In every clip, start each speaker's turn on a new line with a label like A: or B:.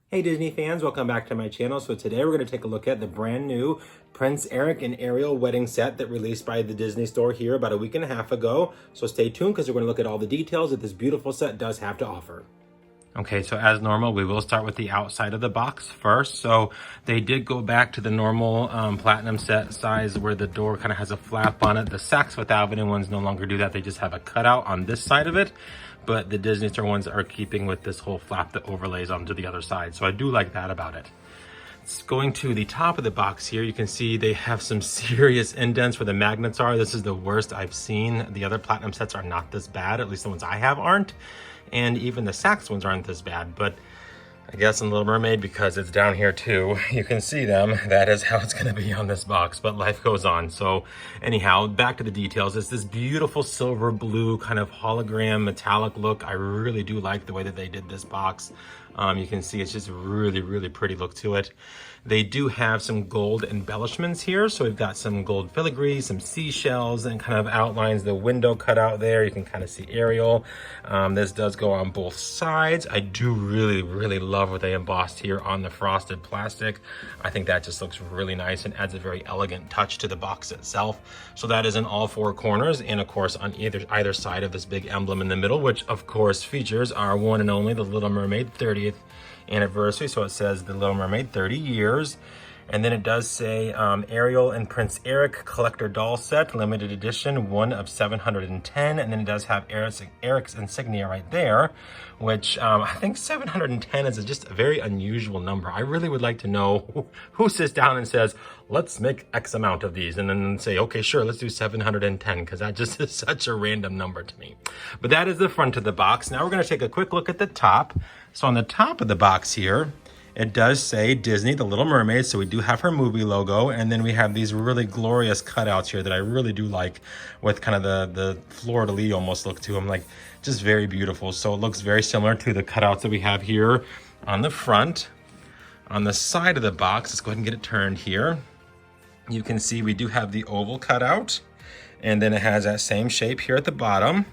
A: Hey Disney fans, welcome back to my channel. So today we're going to take a look at the brand new Prince Eric and Ariel wedding set that released by the Disney store here about a week and a half ago. So stay tuned because we're going to look at all the details that this beautiful set does have to offer. Okay, so as normal, we will start with the outside of the box first. So they did go back to the normal platinum set size where the door kind of has a flap on it. The Saks Fifth Avenue ones no longer do that. They just have a cutout on this side of it. But the Disney store ones are keeping with this whole flap that overlays onto the other side. So I do like that about it. It's going to the top of the box here. You can see they have some serious indents where the magnets are. This is the worst I've seen. The other platinum sets are not this bad. At least the ones I have aren't. And even the Saks ones aren't this bad. But I guess in Little Mermaid, because it's down here too, you can see them. That is how it's going to be on this box, but life goes on. So anyhow, back to the details. It's this beautiful silver blue kind of hologram metallic look. I really do like the way that they did this box. You can see it's just really, really pretty look to it. They do have some gold embellishments here. So we've got some gold filigree, some seashells, and kind of outlines the window cut out there. You can kind of see Ariel. This does go on both sides. I do really, really love what they embossed here on the frosted plastic. I think that just looks really nice and adds a very elegant touch to the box itself. So that is in all four corners, and of course on either side of this big emblem in the middle, which of course features our one and only the Little Mermaid 30th anniversary. So it says the Little Mermaid 30 years. And then it does say Ariel and Prince Eric collector doll set, limited edition, one of 710. And then it does have Eric's insignia right there, which I think 710 is just a very unusual number. I really would like to know who sits down and says, let's make X amount of these, and then say, okay, sure, let's do 710, because that just is such a random number to me. But that is the front of the box. Now we're going to take a quick look at the top. So on the top of the box here, it does say Disney, the Little Mermaid, so we do have her movie logo, and then we have these really glorious cutouts here that I really do like, with kind of the fleur-de-lis almost look to them, like just very beautiful. So it looks very similar to the cutouts that we have here on the front. On the side of the box, let's go ahead and get it turned here. You can see we do have the oval cutout, and then it has that same shape here at the bottom.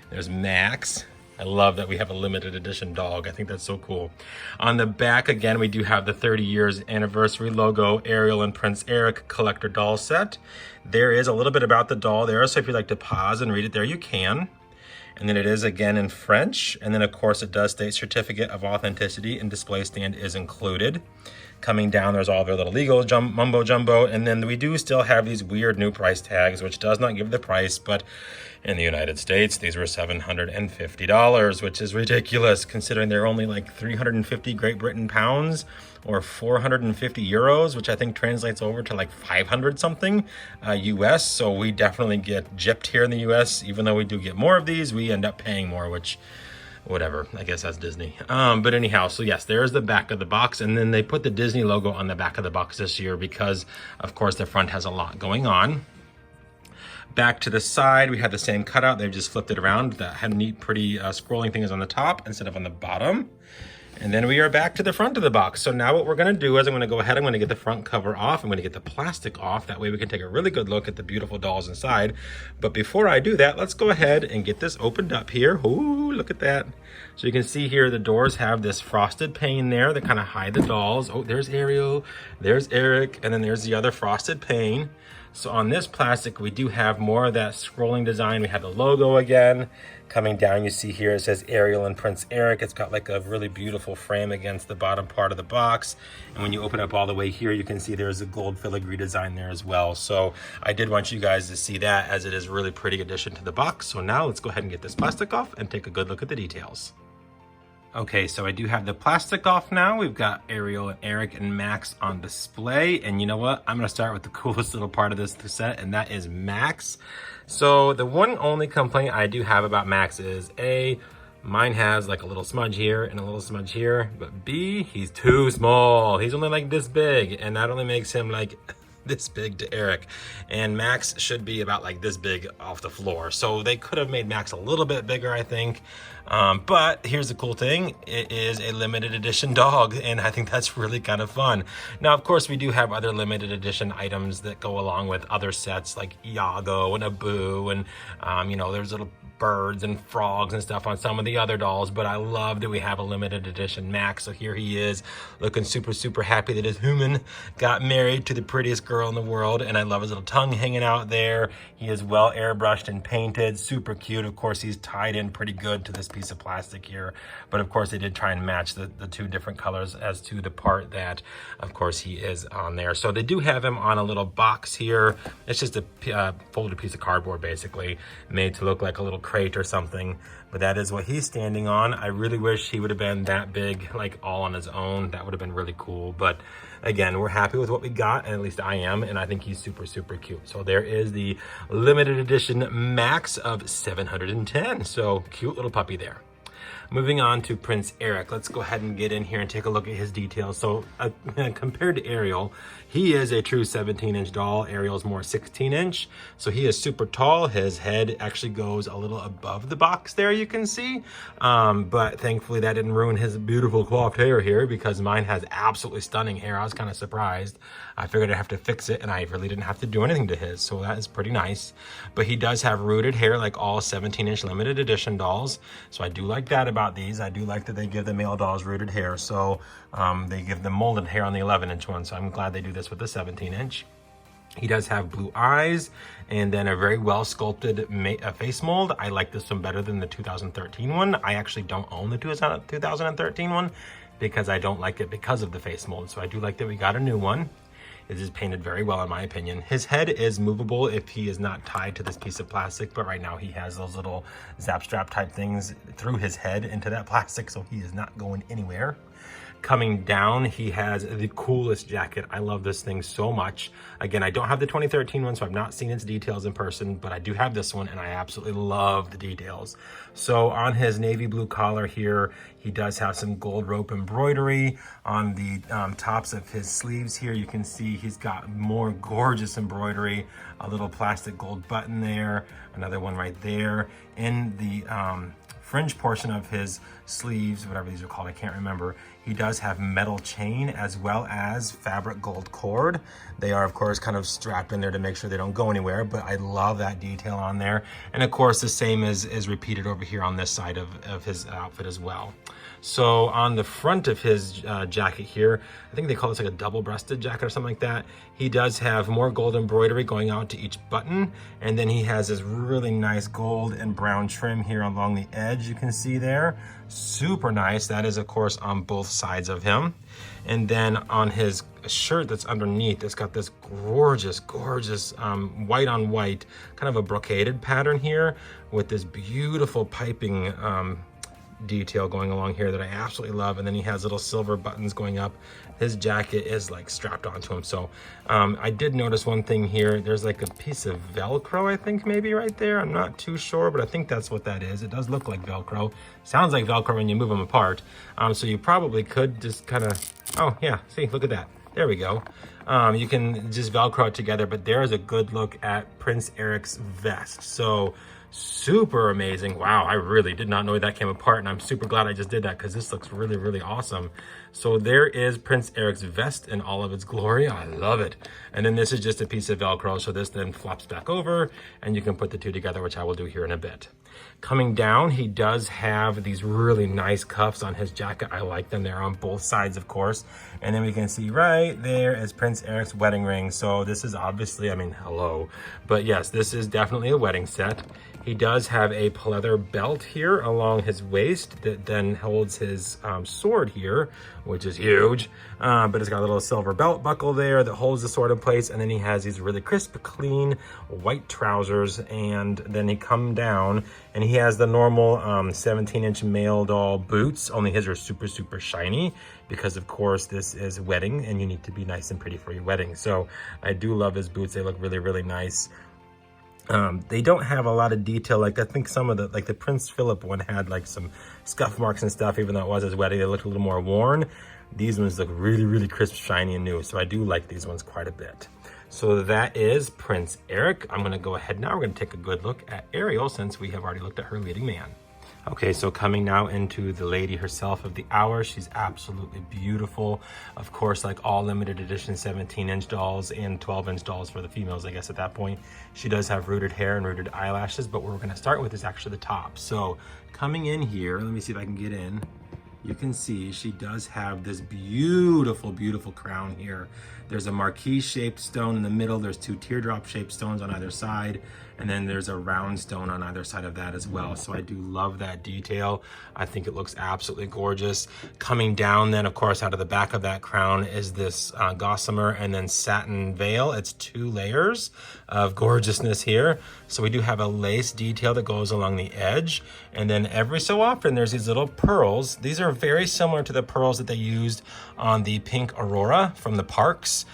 A: There's Max. I love that we have a limited edition dog. I think that's so cool. On the back, again, we do have the 30 years anniversary logo, Ariel and Prince Eric collector doll set. There is a little bit about the doll there, so if you'd like to pause and read it there, you can. And then it is again in French. And then of course it does state certificate of authenticity and display stand is included. Coming down, there's all their little legal mumbo jumbo. And then we do still have these weird new price tags, which does not give the price, but in the United States, these were $750, which is ridiculous considering they're only like 350 Great Britain pounds or 450 euros, which I think translates over to like 500 something US. So we definitely get gypped here in the US. Even though we do get more of these, we end up paying more, which whatever, I guess that's Disney. But anyhow, so yes, there's the back of the box. And then they put the Disney logo on the back of the box this year because of course the front has a lot going on. Back to the side, we have the same cutout. They've just flipped it around. That had neat, pretty scrolling thing is on the top instead of on the bottom. And then we are back to the front of the box. So now what we're gonna do is I'm gonna go ahead, I'm gonna get the front cover off. I'm gonna get the plastic off. That way we can take a really good look at the beautiful dolls inside. But before I do that, let's go ahead and get this opened up here. Ooh, look at that. So you can see here, the doors have this frosted pane there that kind of hide the dolls. Oh, there's Ariel, there's Eric, and then there's the other frosted pane. So on this plastic, we do have more of that scrolling design. We have the logo again. Coming down, you see here, it says Ariel and Prince Eric. It's got like a really beautiful frame against the bottom part of the box. And when you open up all the way here, you can see there's a gold filigree design there as well. So I did want you guys to see that, as it is a really pretty addition to the box. So now let's go ahead and get this plastic off and take a good look at the details. Okay, so I do have the plastic off now. We've got Ariel and Eric and Max on display. And you know what? I'm gonna start with the coolest little part of this set, and that is Max. So the one only complaint I do have about Max is A, mine has like a little smudge here and a little smudge here, but B, he's too small. He's only like this big, and that only makes him like this big to Eric, and Max should be about like this big off the floor. So they could have made Max a little bit bigger, I think. But here's the cool thing, it is a limited edition dog, and I think that's really kind of fun. Now, of course, we do have other limited edition items that go along with other sets like Iago and Abu, and you know, there's little birds and frogs and stuff on some of the other dolls, but I love that we have a limited edition Max. So here he is looking super happy that his human got married to the prettiest girl in the world, and I love his little tongue hanging out there. He is well airbrushed and painted, super cute. Of course, he's tied in pretty good to this piece of plastic here, but of course they did try and match the two different colors as to the part that of course he is on there. So they do have him on a little box here. It's just a folded piece of cardboard basically, made to look like a little crate or something, but that is what he's standing on. I really wish he would have been that big, like all on his own. That would have been really cool, but again, we're happy with what we got, and at least I am, and I think he's super cute. So there is the limited edition Max of 710. So cute little puppy there. Moving on to Prince Eric. Let's go ahead and get in here and take a look at his details. So compared to Ariel, he is a true 17-inch doll. Ariel's more 16-inch. So he is super tall. His head actually goes a little above the box there, you can see. But thankfully that didn't ruin his beautiful coiffed hair here, because mine has absolutely stunning hair. I was kind of surprised. I figured I'd have to fix it, and I really didn't have to do anything to his. So that is pretty nice. But he does have rooted hair like all 17-inch limited edition dolls. So I do like that about these. I do like that they give the male dolls rooted hair. So they give them molded hair on the 11-inch one. So I'm glad they do this with the 17-inch. He does have blue eyes and then a very well sculpted face mold. I like this one better than the 2013 one. I actually don't own the 2013 one because I don't like it because of the face mold. So I do like that we got a new one. It is painted very well in my opinion. His head is movable if he is not tied to this piece of plastic, but right now he has those little zap strap type things through his head into that plastic, so he is not going anywhere. Coming down, he has the coolest jacket. I love this thing so much. Again, I don't have the 2013 one, so I've not seen its details in person, but I do have this one, and I absolutely love the details. So on his navy blue collar here, he does have some gold rope embroidery. On the tops of his sleeves here, you can see he's got more gorgeous embroidery, a little plastic gold button there, another one right there. In the fringe portion of his sleeves, whatever these are called, I can't remember, he does have metal chain as well as fabric gold cord. They are of course kind of strapped in there to make sure they don't go anywhere, but I love that detail on there. And of course the same is repeated over here on this side of his outfit as well. So on the front of his jacket here, I think they call this like a double-breasted jacket or something like that. He does have more gold embroidery going out to each button, and then he has this really nice gold and brown trim here along the edge, you can see there. Super nice. That is of course on both sides of him. And then on his shirt that's underneath, it's got this gorgeous white on white, kind of a brocaded pattern here with this beautiful piping detail going along here that I absolutely love. And then he has little silver buttons going up. His jacket is like strapped onto him. So I did notice one thing here. There's like a piece of Velcro, I think maybe right there. I'm not too sure, but I think that's what that is. It does look like Velcro. Sounds like Velcro when you move them apart. So you probably could just kind of, oh yeah, see, look at that. There we go. You can just Velcro it together, but there is a good look at Prince Eric's vest. So super amazing. Wow, I really did not know that came apart, and I'm super glad I just did that because this looks really awesome. So there is Prince Eric's vest in all of its glory. I love it. And then this is just a piece of Velcro, so this then flops back over and you can put the two together, which I will do here in a bit. Coming down, he does have these really nice cuffs on his jacket. I like them. They're on both sides, of course. And then we can see right there is Prince Eric's wedding ring. So this is obviously, I mean, hello. But yes, this is definitely a wedding set. He does have a pleather belt here along his waist that then holds his sword here, which is huge. But it's got a little silver belt buckle there that holds the sword in place. And then he has these really crisp, clean white trousers. And then he come down and he has the normal 17-inch male doll boots, only his are super shiny because of course this is a wedding and you need to be nice and pretty for your wedding. So I do love his boots. They look really nice. They don't have a lot of detail. Like I think some of the, like the Prince Philip one had like some scuff marks and stuff, even though it was his wedding, they looked a little more worn. These ones look really crisp, shiny, and new. So I do like these ones quite a bit. So that is Prince Eric. I'm gonna go ahead now. We're gonna take a good look at Ariel since we have already looked at her leading man. Okay, so coming now into the lady herself of the hour, she's absolutely beautiful. Of course, like all limited edition 17-inch dolls and 12-inch dolls for the females, I guess at that point. She does have rooted hair and rooted eyelashes, but what we're gonna start with is actually the top. So coming in here, let me see if I can get in. You can see she does have this beautiful, beautiful crown here. There's a marquise shaped stone in the middle. There's 2 teardrop shaped stones on either side. And then there's a round stone on either side of that as well. So I do love that detail. I think it looks absolutely gorgeous. Coming down then, of course, out of the back of that crown is this gossamer and then satin veil. It's 2 layers of gorgeousness here. So we do have a lace detail that goes along the edge. And then every so often there's these little pearls. These are very similar to the pearls that they used on the pink Aurora from the parks.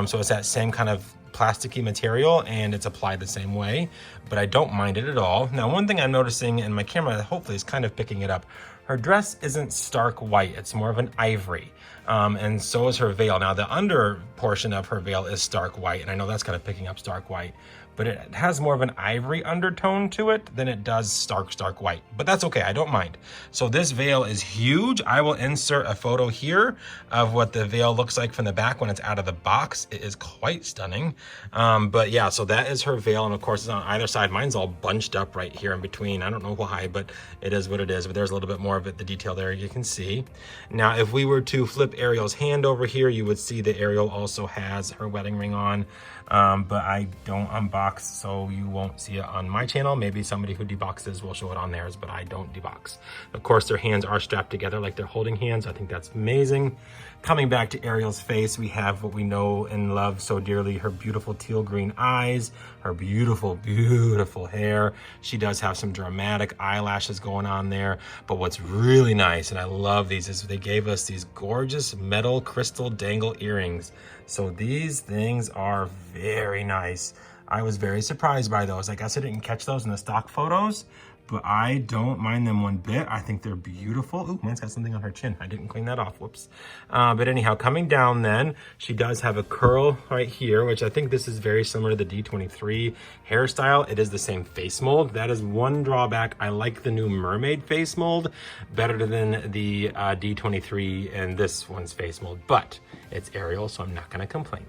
A: So it's that same kind of plasticky material and it's applied the same way, but I don't mind it at all. Now, one thing I'm noticing, and my camera hopefully is kind of picking it up, her dress isn't stark white, it's more of an ivory. And so is her veil. Now, the under portion of her veil is stark white, and I know that's kind of picking up stark white, but it has more of an ivory undertone to it than it does stark white. But that's okay, I don't mind. So this veil is huge. I will insert a photo here of what the veil looks like from the back when it's out of the box. It is quite stunning. But yeah, so that is her veil, and of course it's on either side. Mine's all bunched up right here in between. I don't know why, but it is what it is. But there's a little bit more of it, the detail there you can see. Now, if we were to flip Ariel's hand over here, you would see that Ariel also has her wedding ring on. But I don't unbox, so you won't see it on my channel. Maybe somebody who deboxes will show it on theirs, but I don't debox. Of course, their hands are strapped together like they're holding hands. I think that's amazing. Coming back to Ariel's face, we have what we know and love so dearly, her beautiful teal green eyes, her beautiful, beautiful hair. She does have some dramatic eyelashes going on there. But what's really nice, and I love these, is they gave us these gorgeous metal crystal dangle earrings. So these things are very nice. I was very surprised by those. I guess I didn't catch those in the stock photos, but I don't mind them one bit. I think they're beautiful. Ooh, mine's got something on her chin. I didn't clean that off, whoops. But anyhow, coming down then, she does have a curl right here, which I think this is very similar to the D23 hairstyle. It is the same face mold. That is one drawback. I like the new Mermaid face mold better than the D23 and this one's face mold, but it's Ariel, so I'm not gonna complain.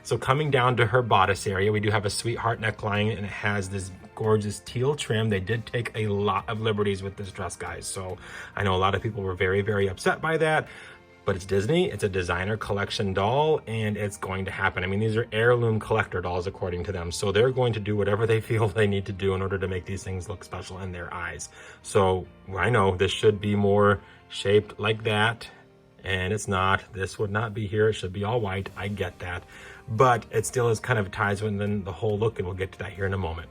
A: So coming down to her bodice area, we do have a sweetheart neckline, and it has this gorgeous teal trim. They did take a lot of liberties with this dress, guys. So I know a lot of people were very, very upset by that, but it's Disney. It's a designer collection doll, and it's going to happen. I mean, these are heirloom collector dolls, according to them. So they're going to do whatever they feel they need to do in order to make these things look special in their eyes. So I know this should be more shaped like that, and it's not. This would not be here. It should be all white. I get that. But it still is kind of ties within the whole look, and we'll get to that here in a moment.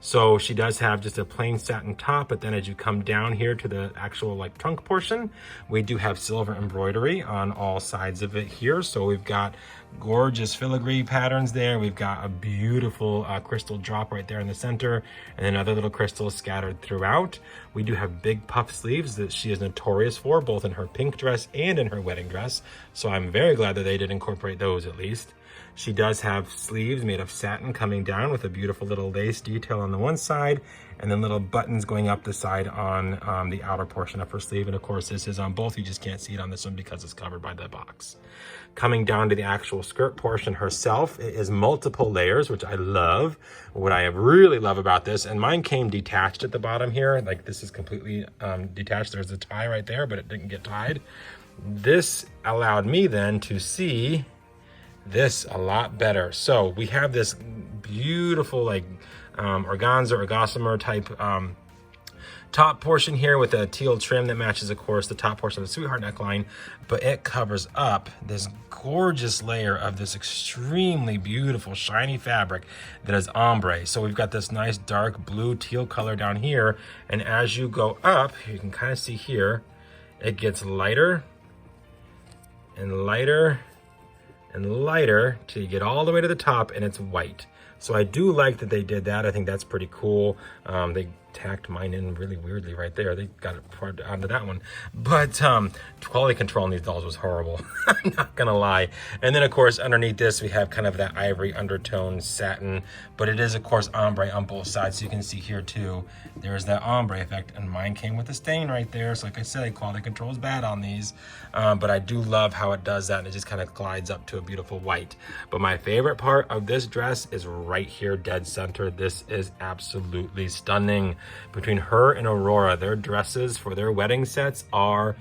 A: So she does have just a plain satin top, but then as you come down here to the actual like trunk portion, we do have silver embroidery on all sides of it here. So we've got gorgeous filigree patterns there. We've got a beautiful crystal drop right there in the center, and then other little crystals scattered throughout. We do have big puff sleeves that she is notorious for, both in her pink dress and in her wedding dress. So I'm very glad that they did incorporate those at least. She does have sleeves made of satin coming down with a beautiful little lace detail on the one side, and then little buttons going up the side on the outer portion of her sleeve. And of course, this is on both. You just can't see it on this one because it's covered by the box. Coming down to the actual skirt portion herself, it is multiple layers, which I love. What I really love about this, and mine came detached at the bottom here, like this is completely detached. There's a tie right there, but it didn't get tied. This allowed me then to see this a lot better. So we have this beautiful like organza or gossamer type top portion here with a teal trim that matches, of course, the top portion of the sweetheart neckline, but it covers up this gorgeous layer of this extremely beautiful shiny fabric that is ombre. So we've got this nice dark blue teal color down here, and as you go up, you can kind of see here, it gets lighter and lighter and lighter till you get all the way to the top and it's white. So I do like that they did that. I think that's pretty cool. They tacked mine in really weirdly right there. They got it poured onto that one. But quality control on these dolls was horrible. I'm not gonna lie. And then of course underneath this we have kind of that ivory undertone satin, but it is of course ombre on both sides. So you can see here too, there's that ombre effect, and mine came with a stain right there. So like I said, quality control is bad on these, but I do love how it does that, and it just kind of glides up to a beautiful white. But my favorite part of this dress is right here, dead center. This is absolutely stunning. Between her and Aurora, their dresses for their wedding sets are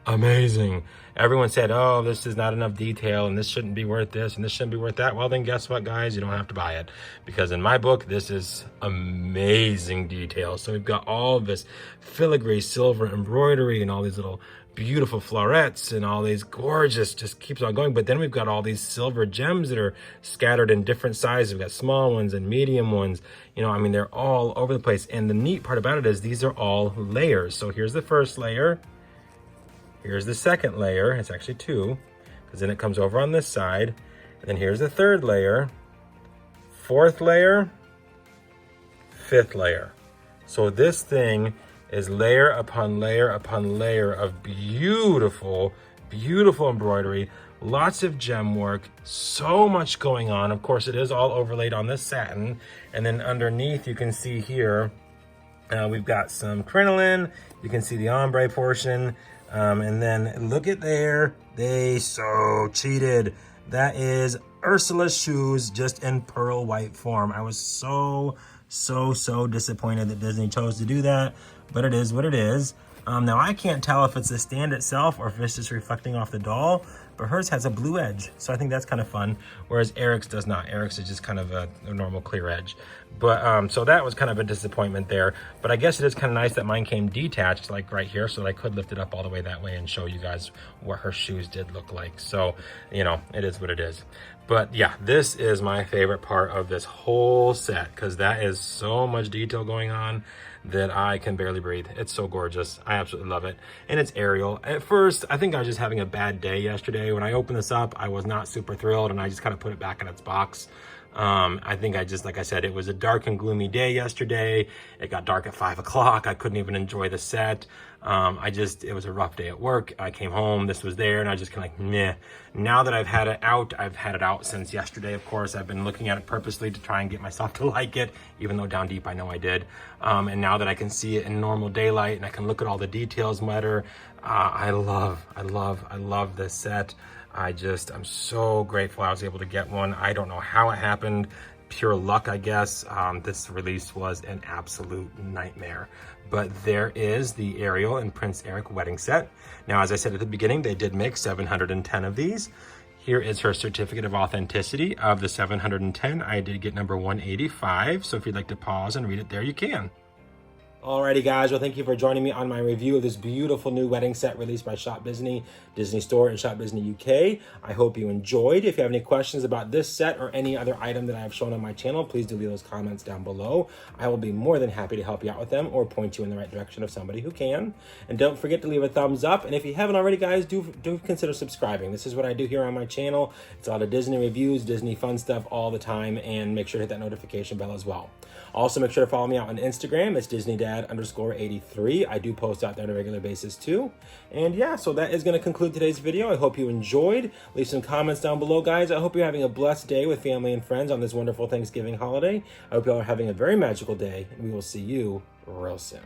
A: amazing. Everyone said, oh, this is not enough detail, and this shouldn't be worth this, and this shouldn't be worth that. Well, then guess what, guys? You don't have to buy it, because in my book, this is amazing detail. So we've got all this filigree silver embroidery and all these little beautiful florets and all these gorgeous, just keeps on going. But then we've got all these silver gems that are scattered in different sizes. We've got small ones and medium ones. You know, I mean, they're all over the place. And the neat part about it is these are all layers. So here's the first layer. Here's the second layer. It's actually two, because then it comes over on this side. And then here's the third layer, fourth layer, fifth layer. So this thing is layer upon layer upon layer of beautiful, beautiful embroidery, lots of gem work, so much going on. Of course, it is all overlaid on this satin. And then underneath, you can see here, we've got some crinoline. You can see the ombre portion. And then look at there, they so cheated. That is Ursula's shoes, just in pearl white form. I was so disappointed that Disney chose to do that, but it is what it is. Now I can't tell if it's the stand itself or if it's just reflecting off the doll, but hers has a blue edge, so I think that's kind of fun, whereas Eric's does not. Eric's is just kind of a normal clear edge. But so that was kind of a disappointment there, but I guess it is kind of nice that mine came detached, like right here, so that I could lift it up all the way that way and show you guys what her shoes did look like. So, you know, it is what it is. But yeah, this is my favorite part of this whole set, because that is so much detail going on that I can barely breathe. It's so gorgeous. I absolutely love it. And it's Ariel. At first, I think I was just having a bad day yesterday. When I opened this up, I was not super thrilled, and I just kind of put it back in its box. I think I just, like I said, it was a dark and gloomy day yesterday. It got dark at 5 o'clock. I couldn't even enjoy the set. It was a rough day at work. I came home, this was there, and I just kind of like, meh. Now that I've had it out since yesterday, of course. I've been looking at it purposely to try and get myself to like it, even though down deep I know I did. And now that I can see it in normal daylight and I can look at all the details better, I love this set. I'm so grateful I was able to get one. I don't know how it happened. Pure luck, I guess. This release was an absolute nightmare. But there is the Ariel and Prince Eric wedding set. Now, as I said at the beginning, they did make 710 of these. Here is her certificate of authenticity. Of the 710, I did get number 185. So if you'd like to pause and read it there, you can. Alrighty guys, well thank you for joining me on my review of this beautiful new wedding set released by Shop Disney, Disney Store, and Shop Disney UK. I hope you enjoyed. If you have any questions about this set or any other item that I have shown on my channel, please do leave those comments down below. I will be more than happy to help you out with them or point you in the right direction of somebody who can. And don't forget to leave a thumbs up. And if you haven't already, guys, do consider subscribing. This is what I do here on my channel. It's a lot of Disney reviews, Disney fun stuff all the time, and make sure to hit that notification bell as well. Also, make sure to follow me out on Instagram. It's DisneyDad_83. I do post out there on a regular basis too. And yeah, so that is going to conclude today's video. I hope you enjoyed. Leave some comments down below, guys. I hope you're having a blessed day with family and friends on this wonderful Thanksgiving holiday. I hope you all are having a very magical day, and we will see you real soon.